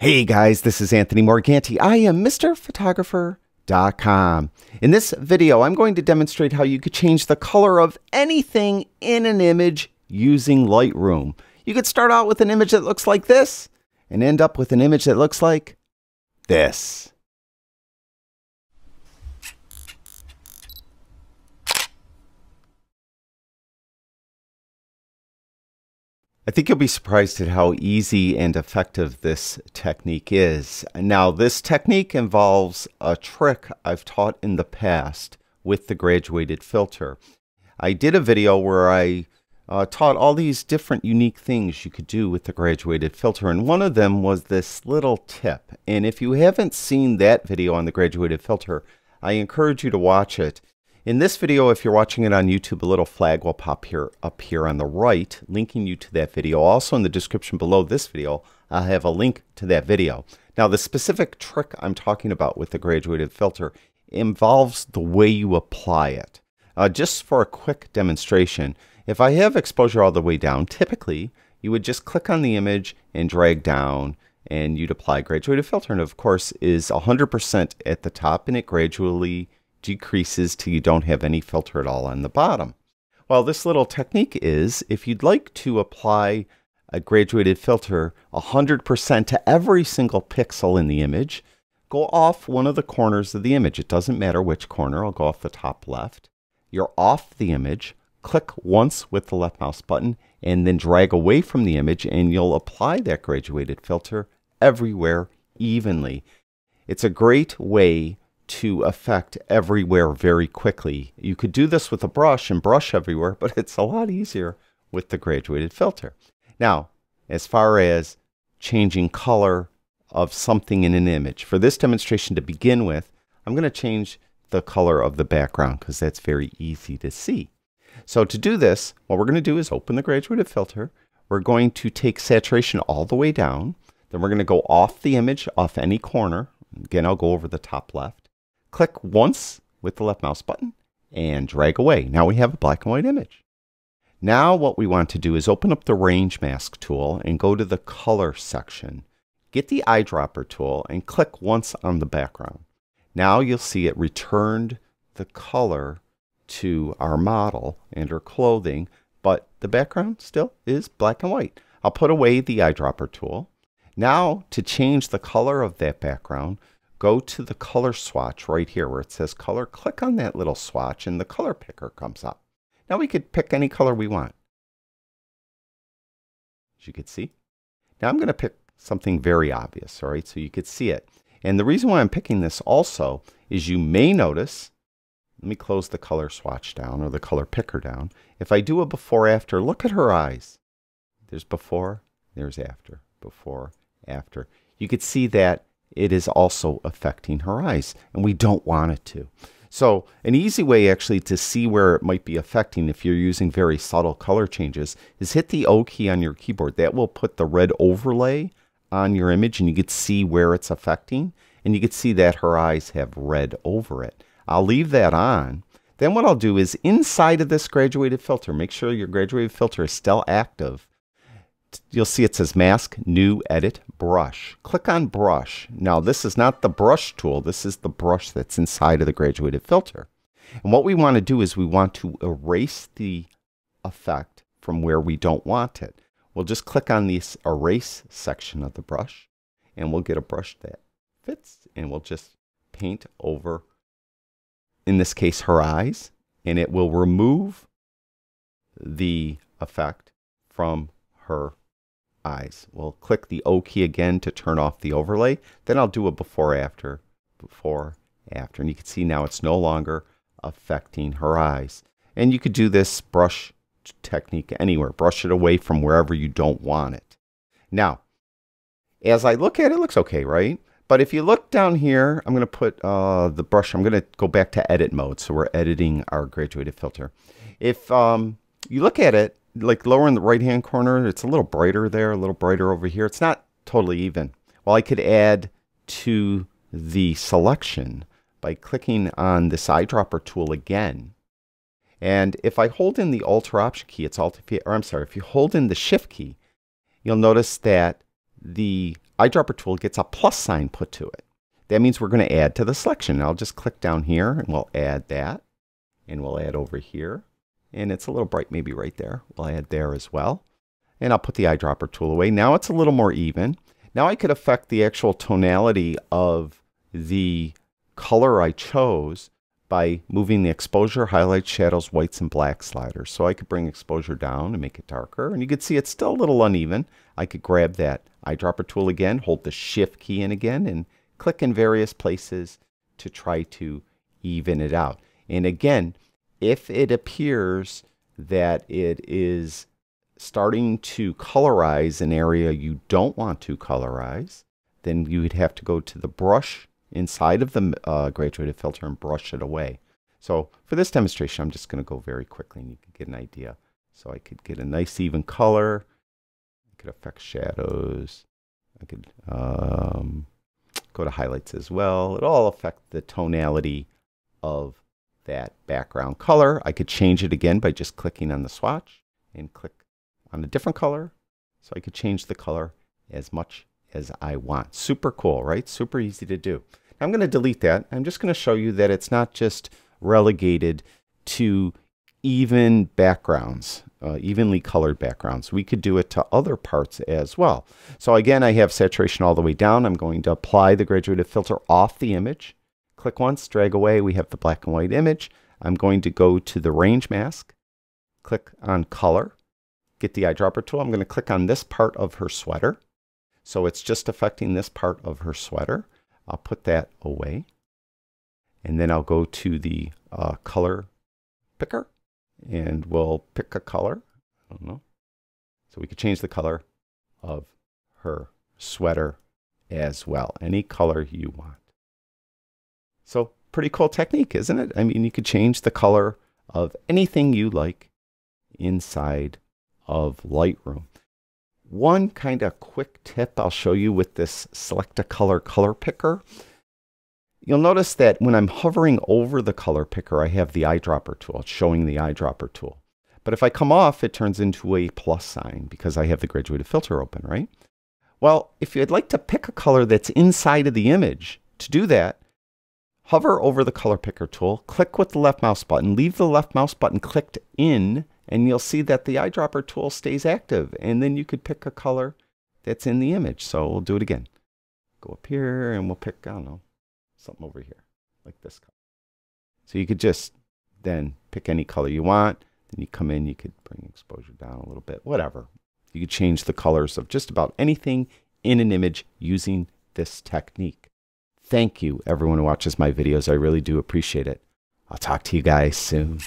Hey guys, this is Anthony Morganti. I am MrPhotographer.com. In this video, I'm going to demonstrate how you could change the color of anything in an image using Lightroom. You could start out with an image that looks like this and end up with an image that looks like this. I think you'll be surprised at how easy and effective this technique is. Now, this technique involves a trick I've taught in the past with the graduated filter. I did a video where I taught all these different unique things you could do with the graduated filter, and one of them was this little tip. And if you haven't seen that video on the graduated filter, I encourage you to watch it. In this video, if you're watching it on YouTube, a little flag will pop up here on the right, linking you to that video. Also in the description below this video, I'll have a link to that video. Now, the specific trick I'm talking about with the graduated filter involves the way you apply it. Just for a quick demonstration, if I have exposure all the way down, typically you would just click on the image and drag down, and you'd apply graduated filter. And of course, is 100% at the top, and it gradually decreases till you don't have any filter at all on the bottom. Well, this little technique is, if you'd like to apply a graduated filter 100% to every single pixel in the image, go off one of the corners of the image. It doesn't matter which corner. I'll go off the top left. You're off the image. Click once with the left mouse button and then drag away from the image, and you'll apply that graduated filter everywhere evenly. It's a great way to affect everywhere very quickly. You could do this with a brush and brush everywhere, but it's a lot easier with the graduated filter. Now, as far as changing color of something in an image, for this demonstration to begin with, I'm going to change the color of the background because that's very easy to see. So to do this, what we're going to do is open the graduated filter. We're going to take saturation all the way down. Then we're going to go off the image, off any corner. Again, I'll go over the top left. Click once with the left mouse button and drag away. Now we have a black and white image. Now what we want to do is open up the range mask tool and go to the color section. Get the eyedropper tool and click once on the background. Now you'll see it returned the color to our model and her clothing, but the background still is black and white. I'll put away the eyedropper tool. Now to change the color of that background, go to the color swatch right here where it says color. Click on that little swatch and the color picker comes up. Now we could pick any color we want, as you can see. Now I'm going to pick something very obvious, all right, so you could see it. And the reason why I'm picking this also is you may notice, let me close the color swatch down or the color picker down. If I do a before after, look at her eyes. There's before, there's after, before, after. You could see that it is also affecting her eyes, and we don't want it to. So an easy way actually to see where it might be affecting if you're using very subtle color changes is hit the O key on your keyboard. That will put the red overlay on your image, and you can see where it's affecting, and you can see that her eyes have red over it. I'll leave that on. Then what I'll do is inside of this graduated filter, make sure your graduated filter is still active. You'll see it says Mask, New, Edit, Brush. Click on Brush. Now, this is not the brush tool. This is the brush that's inside of the graduated filter. And what we want to do is we want to erase the effect from where we don't want it. We'll just click on this Erase section of the brush, and we'll get a brush that fits, and we'll just paint over, in this case, her eyes, and it will remove the effect from her eyes. We'll click the O key again to turn off the overlay. Then I'll do a before after, and you can see now it's no longer affecting her eyes. And you could do this brush technique anywhere. Brush it away from wherever you don't want it. Now, as I look at it, it looks okay, right? But if you look down here, I'm going to put the brush, I'm going to go back to edit mode. So we're editing our graduated filter. If you look at it, like lower in the right hand corner, it's a little brighter there, a little brighter over here. It's not totally even. Well, I could add to the selection by clicking on this eyedropper tool again. And if I hold in the Alt or Option key, it's Alt, or I'm sorry, if you hold in the Shift key, you'll notice that the eyedropper tool gets a plus sign put to it. That means we're going to add to the selection. I'll just click down here and we'll add that. And we'll add over here. And it's a little bright maybe right there. We'll add there as well. And I'll put the eyedropper tool away. Now it's a little more even. Now I could affect the actual tonality of the color I chose by moving the exposure, highlights, shadows, whites, and black sliders. So I could bring exposure down and make it darker. And you can see it's still a little uneven. I could grab that eyedropper tool again, hold the shift key in again, and click in various places to try to even it out. And again, if it appears that it is starting to colorize an area you don't want to colorize, then you would have to go to the brush inside of the graduated filter and brush it away. So for this demonstration, I'm just going to go very quickly and you can get an idea. So I could get a nice even color. I could affect shadows. I could go to highlights as well. It'll all affect the tonality of that background color. I could change it again by just clicking on the swatch and click on a different color. So I could change the color as much as I want. Super cool, right? Super easy to do. Now I'm going to delete that. I'm just going to show you that it's not just relegated to even backgrounds, evenly colored backgrounds. We could do it to other parts as well. So again, I have saturation all the way down. I'm going to apply the graduated filter off the image. Click once, drag away. We have the black and white image. I'm going to go to the range mask, click on color, get the eyedropper tool. I'm going to click on this part of her sweater. So it's just affecting this part of her sweater. I'll put that away. And then I'll go to the color picker and we'll pick a color. I don't know. So we could change the color of her sweater as well. Any color you want. So pretty cool technique, isn't it? I mean, you could change the color of anything you like inside of Lightroom. One kind of quick tip I'll show you with this select a color picker. You'll notice that when I'm hovering over the color picker, I have the eyedropper tool. It's showing the eyedropper tool. But if I come off, it turns into a plus sign because I have the graduated filter open, right? Well, if you'd like to pick a color that's inside of the image, to do that, hover over the color picker tool, click with the left mouse button, leave the left mouse button clicked in, and you'll see that the eyedropper tool stays active. And then you could pick a color that's in the image. So we'll do it again. Go up here and we'll pick, I don't know, something over here, like this color. So you could just then pick any color you want. Then you come in, you could bring exposure down a little bit, whatever. You could change the colors of just about anything in an image using this technique. Thank you, everyone who watches my videos. I really do appreciate it. I'll talk to you guys soon.